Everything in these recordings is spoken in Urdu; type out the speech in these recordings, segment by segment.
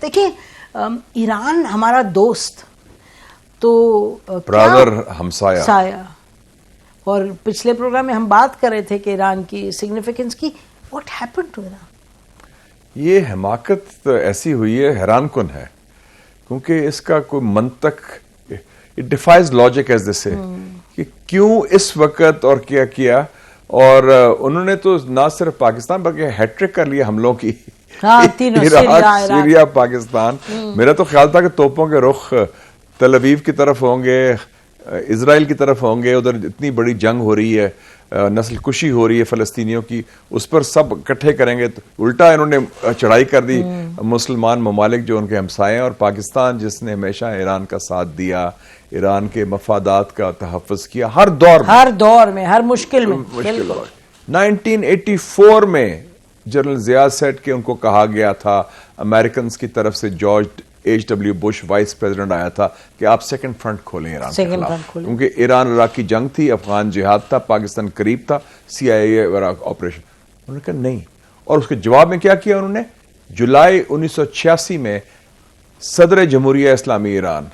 دیکھیں ایران ہمارا دوست تو برادر ہمسایہ، اور پچھلے پروگرام میں ہم بات کر رہے تھے کہ ایران کی سگنیفیکنس کی. What happen to Iran? یہ حماقت ایسی ہوئی ہے، حیران کن ہے، کیونکہ اس کا کوئی منطق اٹ ڈیفائز لاجک ایز دے سے کہ کیوں اس وقت اور کیا کیا. اور انہوں نے تو نہ صرف پاکستان بلکہ ہیٹرک کر لیا حملوں کی، عراق، سیریا، پاکستان. میرا تو خیال تھا کہ توپوں کے رخ تل ابیب کی طرف ہوں گے، اسرائیل کی طرف ہوں گے. ادھر اتنی بڑی جنگ ہو رہی ہے، نسل کشی ہو رہی ہے فلسطینیوں کی، اس پر سب اکٹھے کریں گے. الٹا انہوں نے چڑھائی کر دی مسلمان ممالک جو ان کے ہمسائے ہیں، اور پاکستان جس نے ہمیشہ ایران کا ساتھ دیا، ایران کے مفادات کا تحفظ کیا ہر دور میں، ہر مشکل میں. 1984 میں جنرل ضیاء سیٹ کے ان کو کہا گیا تھا امریکنز کی طرف سے، George H.W. Bush vice president آیا تھا کہ آپ سیکنڈ فرنٹ کھولیں ایران کے خلاف، کیونکہ ایران عراق کی جنگ تھی، افغان جہاد تھا، پاکستان قریب تھا، CIA عراق آپریشن. انہوں نے کہا نہیں. اور اس کے جواب میں کیا کیا انہوں نے؟ جولائی 1986 میں صدر جمہوریہ اسلامی ایران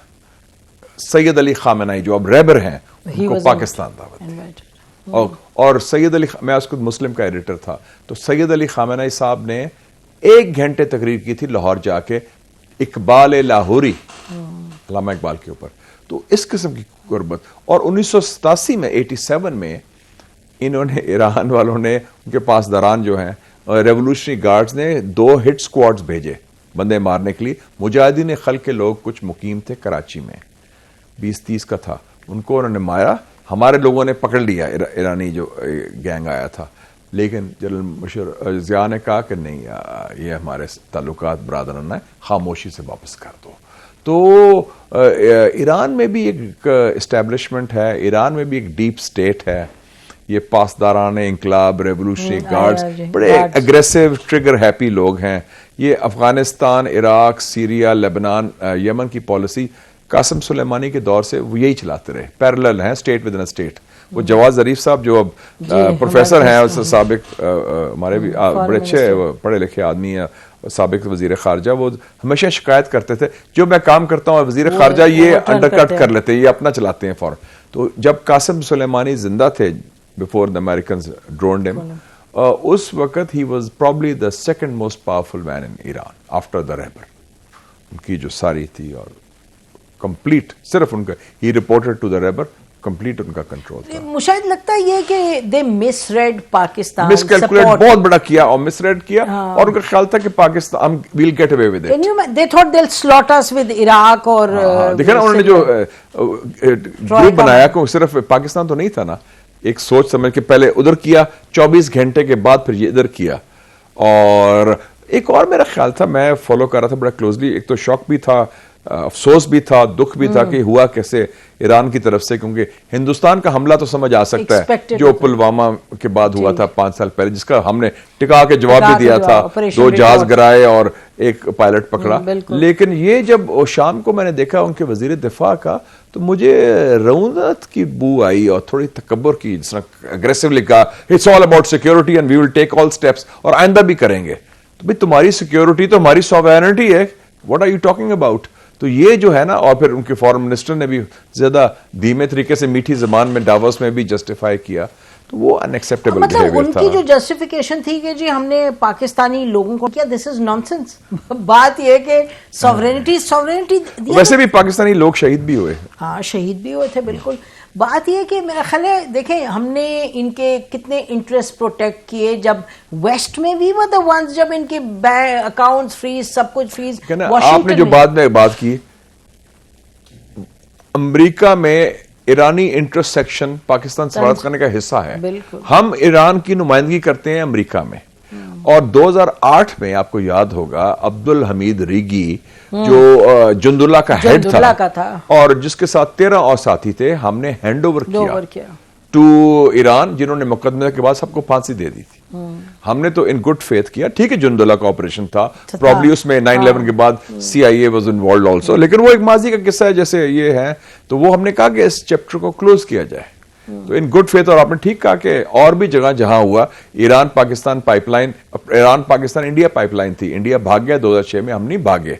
سید علی خامنہئی، جو اب ریبر ہیں، ان کو پاکستان دعوت دی. اور سید علی، میں اس کو مسلم کا ایڈیٹر تھا، تو سید علی خامنہئی صاحب نے 1 گھنٹے تقریر کی تھی لاہور جا کے، اقبال لاہوری، علامہ اقبال کے اوپر. تو اس قسم کی قربت. اور 1987 میں 87 میں انہوں نے، ایران والوں نے، ان کے پاسداران جو ہیں ریولوشنری گارڈز نے 2 ہٹ سکواڈز بھیجے بندے مارنے کے لیے. مجاہدین خلق کے لوگ کچھ مقیم تھے کراچی میں، 20-30 کا تھا. ان کو انہوں نے مارا، ہمارے لوگوں نے پکڑ لیا، ایرانی جو گینگ آیا تھا. لیکن جنرل ضیاء نے کہا کہ نہیں، یہ ہمارے تعلقات برادرانہ ہیں، خاموشی سے واپس کر دو. تو ایران میں بھی ایک اسٹیبلشمنٹ ہے، ایران میں بھی ایک ڈیپ سٹیٹ ہے. یہ پاسداران انقلاب، ریولوشنری گارڈز بڑے اگریسو، ٹریگر ہیپی لوگ ہیں. یہ افغانستان، عراق، سیریا، لبنان، یمن کی پالیسی قاسم سلیمانی کے دور سے وہ یہی چلاتے رہے، پیرلل ہیں، اسٹیٹ ود ان اسٹیٹ. وہ جواز ظریف صاحب جو اب پروفیسر ہیں، سابق ہمارے بھی بڑے اچھے پڑھے لکھے آدمی ہیں، سابق وزیر خارجہ، وہ ہمیشہ شکایت کرتے تھے جو میں کام کرتا ہوں وزیر خارجہ یہ انڈر کٹ کر لیتے ہیں، یہ اپنا چلاتے ہیں فوراً. تو جب قاسم سلیمانی زندہ تھے، before the Americans droned him, اس وقت he was probably the second most powerful man in Iran after the rebel. ان کی جو ساری تھی اور کمپلیٹ صرف ان کا، he reported to the rebel, complete in کا کنٹرول تھا. مشاہد لگتا ہے یہ کہ they misread Pakistan, miss calculate بہت بڑا کیا اور مس ریڈ کیا، اور ان کا خیال تھا کہ Pakistan we'll get away with it. they thought they'll slaughter us with Iraq. اور دیکھیں نا، انہوں نے جو گروپ بنایا کہ صرف پاکستان تو نہیں تھا نا، ایک سوچ سمجھ کے پہلے ادھر کیا، 24 گھنٹے کے بعد پھر یہ ادھر کیا. اور ایک اور میرا خیال تھا، میں فالو کر رہا تھا بڑا کلوزلی، ایک تو شوق بھی تھا، افسوس بھی تھا، دکھ بھی تھا کہ ہوا کیسے ایران کی طرف سے، کیونکہ ہندوستان کا حملہ تو سمجھ آ سکتا ہے جو پلوامہ کے بعد ہوا تھا 5 سال پہلے، جس کا ہم نے ٹکا کے جواب بھی دیا تھا، 2 جہاز گرائے اور 1 پائلٹ پکڑا. لیکن یہ جب شام کو میں نے دیکھا ان کے وزیر دفاع کا، تو مجھے رعونت کی بو آئی اور تھوڑی تکبر کی، جس نے اگریسولی کہا it's all about security and we will take all steps, اور آئندہ بھی کریں گے. تو بھائی تمہاری سیکورٹی تو ہماری سوورنٹی ہے، what are you talking about. تو یہ جو ہے نا، اور پھر ان کے فارن منسٹر نے بھی زیادہ دھیمے طریقے سے میٹھی زبان میں ڈاووس میں بھی جسٹیفائی کیا، تو وہ ان ایکسیپٹیبل بیہیویئر تھا. ان کی جو جسٹیفیکیشن تھی کہ جی ہم نے پاکستانی لوگوں کو کیا، دس از نان سینس. بات یہ کہ سوورنٹی ویسے بھی پاکستانی لوگ شہید بھی ہوئے، ہاں شہید بھی ہوئے تھے بالکل. بات یہ کہ میرا خیال ہے، دیکھیں ہم نے ان کے کتنے انٹرسٹ پروٹیکٹ کیے، جب ویسٹ میں بھی وہ دا ونس، جب ان کے بینک اکاؤنٹس فریز، سب کچھ فریز. آپ نے جو بعد میں بات کی، امریکہ میں ایرانی انٹرسٹ سیکشن پاکستان سفارت خانے کا حصہ ہے. ہم ایران کی نمائندگی کرتے ہیں امریکہ میں. اور 2008 میں آپ کو یاد ہوگا عبدالحمید ریگی جو جندلہ کا ہیڈ تھا، اور جس کے ساتھ 13 اور ساتھی تھے، ہم نے ہینڈ اوور کیا ٹو ایران، جنہوں نے مقدمے کے بعد سب کو پھانسی دے دی تھی. ہم نے تو ان گڈ فیتھ کیا. ٹھیک ہے جندلہ کا آپریشن تھا، پرابلی اس میں 9/11 کے بعد CIA واز انوالوڈ آلسو، لیکن وہ ایک ماضی کا قصہ ہے جیسے یہ ہے. تو وہ ہم نے کہا کہ اس چیپٹر کو کلوز کیا جائے. تو ان گڈ فیتھ. اور آپ نے ٹھیک کہا کہ اور بھی جگہ جہاں ہوا، Iran Pakistan pipe line, Iran Pakistan India pipe line تھی، انڈیا بھاگ گیا 2006 میں، ہم نہیں بھاگے.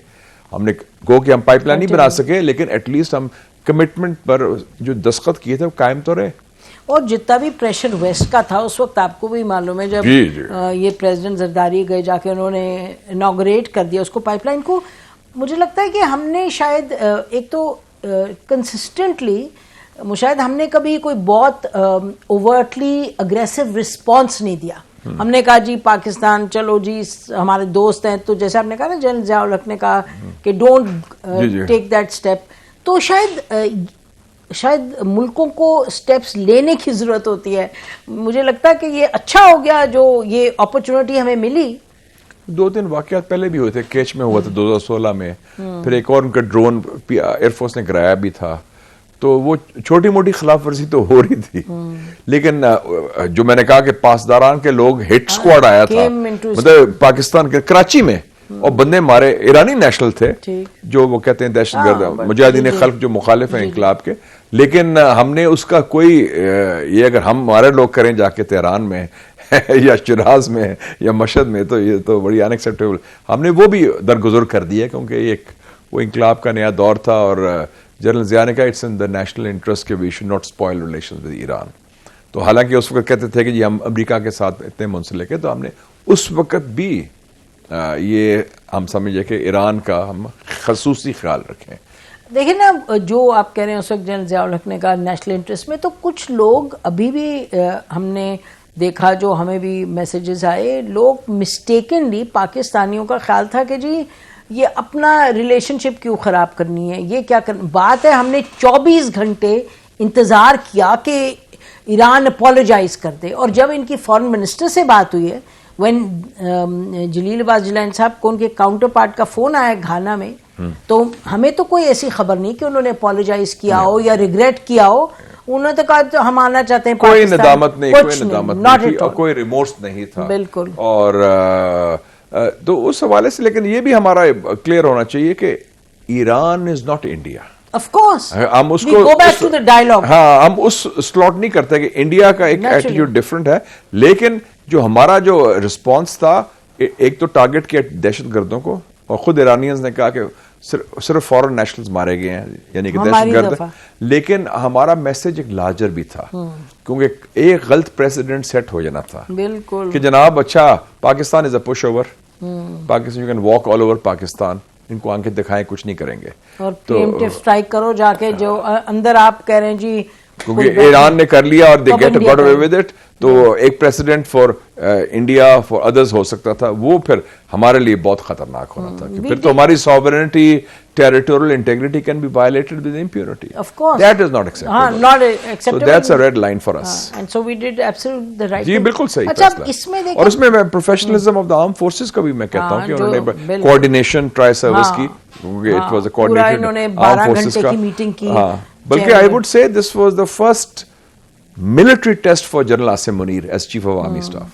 ہم نے گو کہ ہم پائپ لائن نہیں بنا سکے لیکن ایٹ لیسٹ ہم کمٹمنٹ پر جو دستخط کیے تھے وہ قائم تو رہے. اور جتنا بھی پریشر ویسٹ کا تھا اس وقت آپ کو بھی معلوم ہے جب یہ پریزیڈنٹ زرداری گئے جا کے انہوں نے انوگریٹ کر دیا اس کو پائپ لائن کو, مجھے لگتا ہے کہ ہم نے شاید ایک تو کنسسٹنٹلی شاید ہم نے کبھی کوئی بہت اوورٹلی اگریسو رسپانس نہیں دیا. ہم نے کہا جی پاکستان چلو جی ہمارے دوست ہیں, تو جیسے آپ نے کہا نا جنرل ضیاء الحق نے کہا کہ ڈونٹ ٹیک دیٹ اسٹیپ, تو شاید ملکوں کو سٹیپس لینے کی ضرورت ہوتی ہے. مجھے لگتا ہے کہ یہ اچھا ہو گیا جو یہ اپرچونٹی ہمیں ملی. 2-3 واقعات پہلے بھی ہوئے تھے, کیچ میں ہوا تھا 2016 میں, پھر ایک اور ان کا ڈرون ایئر فورس نے گرایا بھی تھا, تو وہ چھوٹی موٹی خلاف ورزی تو ہو رہی تھی, لیکن جو میں نے کہا کہ پاسداران کے لوگ ہٹ سکواڈ آیا تھا مطلب پاکستان کے کراچی میں, اور بندے مارے ایرانی نیشنل تھے جو وہ کہتے ہیں دہشت گرد مجاہدین خلق جو مخالف ہیں انقلاب کے, لیکن ہم نے اس کا کوئی یہ اگر ہمارے لوگ کریں جا کے تہران میں یا شیراز میں یا مشہد میں تو یہ تو بڑی ان ایکسیپٹیبل. ہم نے وہ بھی درگزر کر دیا کیونکہ وہ انقلاب کا نیا دور تھا, اور جنرل ضیاء نے کہا it's in the national interest کہ we should not spoil relations with Iran. تو حالانکہ اس وقت کہتے تھے کہ جی ہم امریکہ کے ساتھ اتنے منسلک ہیں, تو ہم نے اس وقت بھی یہ ہم سمجھے کہ ایران کا ہم خصوصی خیال رکھیں. دیکھیں نا جو آپ کہہ رہے ہیں اس وقت جنرل ضیاء الحق نے کہا نیشنل انٹرسٹ میں, تو کچھ لوگ ابھی بھی ہم نے دیکھا جو ہمیں بھی میسیجز آئے, لوگ مسٹیکنلی پاکستانیوں کا خیال تھا کہ جی یہ اپنا ریلیشن شپ کیوں خراب کرنی ہے, یہ کیا بات ہے. ہم نے 24 گھنٹے انتظار کیا کہ ایران اپولوجائز کر دے, اور جب ان کی فارن منسٹر سے بات ہوئی ہے, وین جلیل عباس جیلانی صاحب کو ان کے کاؤنٹر پارٹ کا فون آیا گھانا میں, تو ہمیں تو کوئی ایسی خبر نہیں کہ انہوں نے اپولوجائز کیا ہو یا ریگریٹ کیا ہو. انہوں نے تو کہا ہم آنا چاہتے ہیں کوئی ندامت نہیں, کوئی ریمورس نہیں تھا بالکل. اور تو اس حوالے سے لیکن یہ بھی ہمارا کلیئر ہونا چاہیے کہ Iran is not India. Of course. ہم اس We go back to the dialogue. ہاں ہم اس سلوٹ نہیں کرتے کہ انڈیا کا ایک ایٹیٹیوڈ ڈفرنٹ ہے, لیکن جو ہمارا جو رسپانس تھا ایک تو ٹارگٹ کیا دہشت گردوں کو, اور خود ایرانیز نے کہا کہ صرف فورن نیشنلز مارے گئے ہیں یعنی کہ دہشت گرد, لیکن ہمارا میسج ایک لارجر بھی تھا کیونکہ ایک غلط پریسیڈنٹ سیٹ ہو جانا تھا بالکل کہ جناب اچھا Pakistan is a pushover, Pakistan you can walk all over Pakistan, ان کو آنکھیں دکھائیں کچھ نہیں کریں گے, اور پریمپٹیو اسٹرائک کرو جا کے جو اندر آپ کہہ رہے ہیں جی کیونکہ ایران نے کر لیا اور they get away with it. تو ایک precedent for India for others ہو سکتا تھا, وہ پھر ہمارے لیے بہت خطرناک ہونا تھا کہ پھر تو ہماری sovereignty territorial integrity can be violated with impunity. Of course. That is not acceptable. Not acceptable. So that's a red line for us. And so we did absolutely the right جی thing. بالکل صحیح. اچھا اس میں دیکھیں, اور اس میں professionalism of the arm forces کا بھی میں کہتا ہوں کہ انہوں نے کوآرڈینیشن ٹرائی سروس کی, اٹ واز اے کوآرڈینیٹڈ انہوں نے آرم 12 فورسز گھنٹے کا کی میٹنگ کی. بلکہ I would say this was the first military test for General Asim Munir as Chief of Army Staff.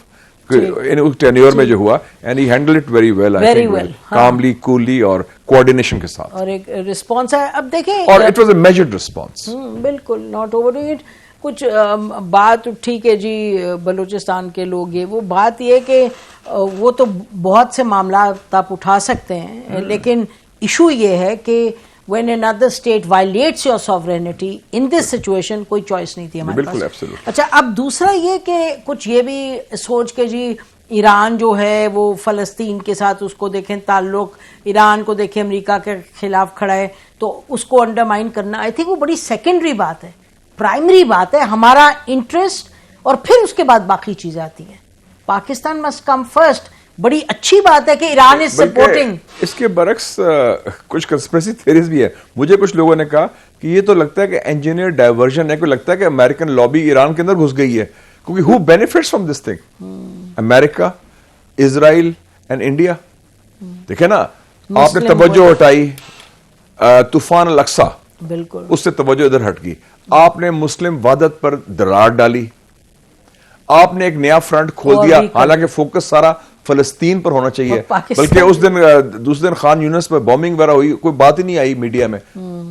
In اس ٹینیور میں جو ہوا, and he handled it very well, I think, calmly, coolly اور coordination کے ساتھ. اور ایک response ہے, اب دیکھیں, اور it was a measured response. بالکل not overdoing it. کچھ بات ٹھیک ہے جی بلوچستان کے لوگ, یہ وہ بات یہ کہ وہ تو بہت سے معاملات آپ اٹھا سکتے ہیں, لیکن ایشو یہ ہے کہ when another state violates your sovereignty in this situation, کوئی چوائس نہیں تھی ہمارے پاس. اچھا اب دوسرا یہ کہ کچھ یہ بھی سوچ کے جی ایران جو ہے وہ فلسطین کے ساتھ اس کو دیکھیں تعلق, ایران کو دیکھیں امریکہ کے خلاف کھڑا ہے تو اس کو انڈرمائن کرنا, آئی تھنک وہ بڑی سیکنڈری بات ہے. پرائمری بات ہے ہمارا انٹرسٹ, اور پھر اس کے بعد باقی چیزیں آتی ہیں. Pakistan must come first. بڑی اچھی بات ہے کہ ایران از سپورٹنگ. اس کے برعکس کچھ کنسپریسی تھیریز بھی ہے. مجھے کچھ لوگوں نے کہا کہ یہ تو لگتا ہے کہ انجینئر ڈائیورژن ہے, کو لگتا ہے کہ امریکن لابی ایران کے اندر گھس گئی ہے, کیونکہ who benefits from this thing, America, Israel and India. دیکھیں نا, آپ نے توجہ ہٹائی طوفان الاقصی, بالکل اس سے توجہ ادھر ہٹ گئی. آپ نے مسلم وحدت پر درار ڈالی, آپ نے ایک نیا فرنٹ کھول دیا, حالانکہ فوکس سارا فلسطین پر ہونا چاہیے. بلکہ اس دن دوسرے دن خان یونس پر بومبنگ وغیرہ ہوئی, کوئی بات ہی نہیں آئی میڈیا میں,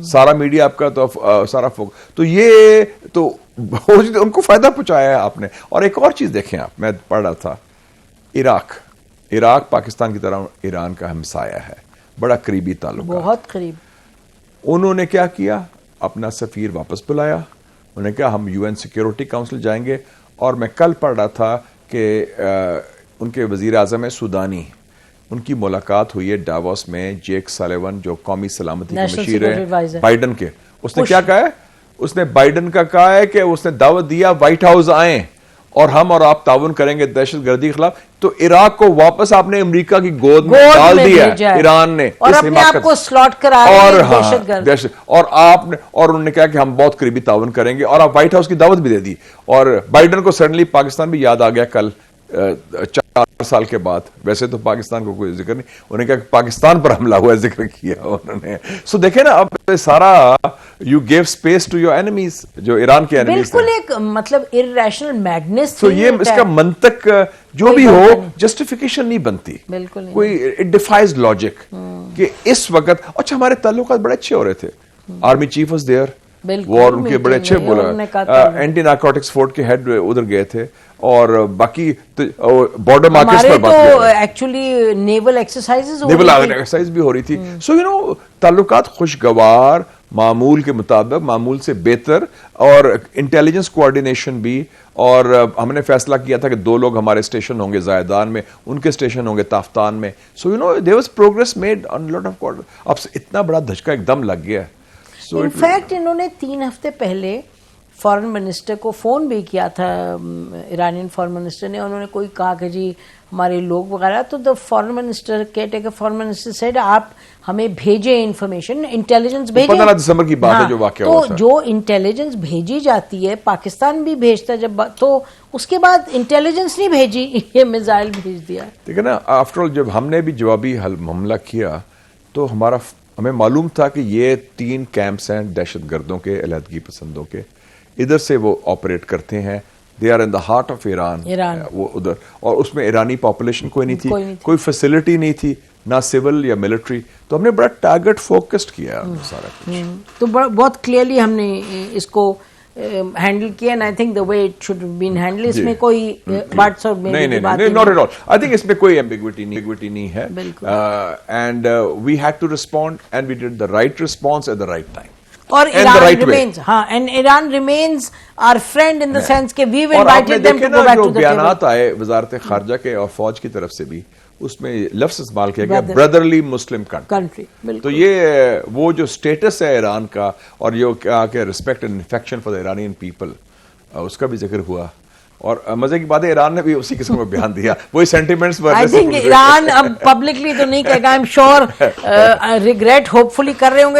سارا میڈیا آپ کا تو سارا تو یہ تو ان کو فائدہ پہنچایا ہے آپ نے. اور ایک اور چیز دیکھیں آپ, میں پڑھ رہا تھا, عراق پاکستان کی طرح ایران کا ہمسایہ ہے, بڑا قریبی تعلق. بہت قریب. انہوں نے کیا کیا, اپنا سفیر واپس بلایا, انہوں نے کہا ہم UN سیکیورٹی کاؤنسل جائیں گے. اور میں کل پڑھ رہا تھا کہ ان کے وزیر اعظم ہے سودانی, ان کی ملاقات ہوئی ہے ڈاووس میں جیک سالیون جو قومی سلامتی کے مشیر ہیں بائیڈن کے. اس نے کیا کہا ہے, اس نے بائیڈن کا کہا ہے کہ اس نے دعوت دیا وائٹ ہاؤس آئیں اور ہم اور آپ تعاون کریں گے دہشت گردی کے خلاف. تو عراق کو واپس آپ نے امریکہ کی گود میں ڈال دیا ہے ایران نے, اور اپنے آپ کو سلاٹ کرا دہشت. اور آپ نے, اور انہوں نے کہا کہ ہم بہت قریبی تعاون کریں گے, اور آپ وائٹ ہاؤس کی دعوت بھی دے دی. اور بائیڈن کو سڈنلی پاکستان بھی یاد آ گیا کل 4 سال کے بعد. ویسے تو پاکستان کو کوئی ذکر نہیں, انہوں نے کہا کہ پاکستان پر حملہ ہوا ہے, ذکر کیا انہوں نے. سو دیکھیں نا اب سارا you gave space to your enemies, جو ایران کے اینیمیز بالکل ایک مطلب ارریشنل میڈنس. تو یہ اس کا منطق جو بھی ہو جسٹیفیکیشن نہیں بنتی, بالکل کوئی اٹ ڈیفائز لاجک کہ اس وقت. اچھا ہمارے تعلقات بڑے اچھے ہو رہے تھے, آرمی چیف واز دیئر, وہ ان کے بڑے اچھے بولا, اینٹی نارکوٹکس فورٹ کے ہیڈ ادھر گئے تھے, اور باقی بارڈر مارکیٹس پر بات تو ایکچولی نیول ایکسرسائز بھی ہو رہی تھی. سو یو نو تعلقات خوشگوار, معمول کے مطابق, معمول سے بہتر, اور انٹیلیجنس کوآرڈینیشن بھی. اور ہم نے فیصلہ کیا تھا کہ 2 لوگ ہمارے اسٹیشن ہوں گے زائدان میں, ان کے اسٹیشن ہوں گے تافتان میں. So you know there was progress made on lot of quarter. اب اتنا بڑا دھچکا ایک دم لگ گیا. انفیکٹ انہوں نے 3 ہفتے پہلے فارن منسٹر کو فون بھی کیا تھا, ایرانین فارن منسٹر نے. انہوں نے کوئی کہا کہ جی ہمارے لوگ وغیرہ, تو the foreign minister care foreign minister said آپ ہمیں بھیجیں انفارمیشن, انٹیلیجنس بھیجیں. 15 دسمبر کی بات ہے جو واقعہ ہوا. تو جو انٹیلیجنس بھیجی جاتی ہے, پاکستان بھی بھیجتا ہے جب, تو اس کے بعد انٹیلیجنس نہیں بھیجی, یہ میزائل بھیج دیا. ٹھیک ہے نا. آفٹر آل جب ہم نے بھی جوابی حملہ کیا تو ہمیں معلوم تھا کہ یہ 3 کیمپس ہیں دہشت گردوں کے, علیحدگی پسندوں کے. ادھر سے وہ آپریٹ کرتے ہیں, they are in the heart of Iran, وہ ادھر. اور اس میں ایرانی پاپولیشن کوئی نہیں تھی, کوئی فیسلٹی نہیں تھی, نہ سول یا ملٹری. تو ہم نے بڑا ٹارگٹ فوکسڈ کیا سارا کچھ. تو بہت کلیئرلی ہم نے اس کو ہینڈل کیا, and I think the way it should been handle. اس میں کوئی بٹس اور نہیں, not at all. I think اس میں کوئی ایمبیگوٹی نہیں ہے. And we had to respond, and we did the right response at the right time. اور Iran remains our friend in the sense کہ we will invite them to go back to the table. بیانات آئے وزارت خارجہ کے اور فوج کی طرف سے بھی, اس میں لفظ استعمال کیا گیا برادرلی مسلم کنٹری. تو یہ وہ جو اسٹیٹس ہے ایران کا, اور یہ کیا کہ respect and affection for the Iranian people, اس کا بھی ذکر ہوا. اور مزے کی بات ہے ایران نے بھی اسی قسم کا بیان دیا, وہی سینٹیمنٹس پر. آئی تھنک ایران اب پبلکلی تو نہیں کہے گا, I am sure regret hopefully کر رہے ہوں گے,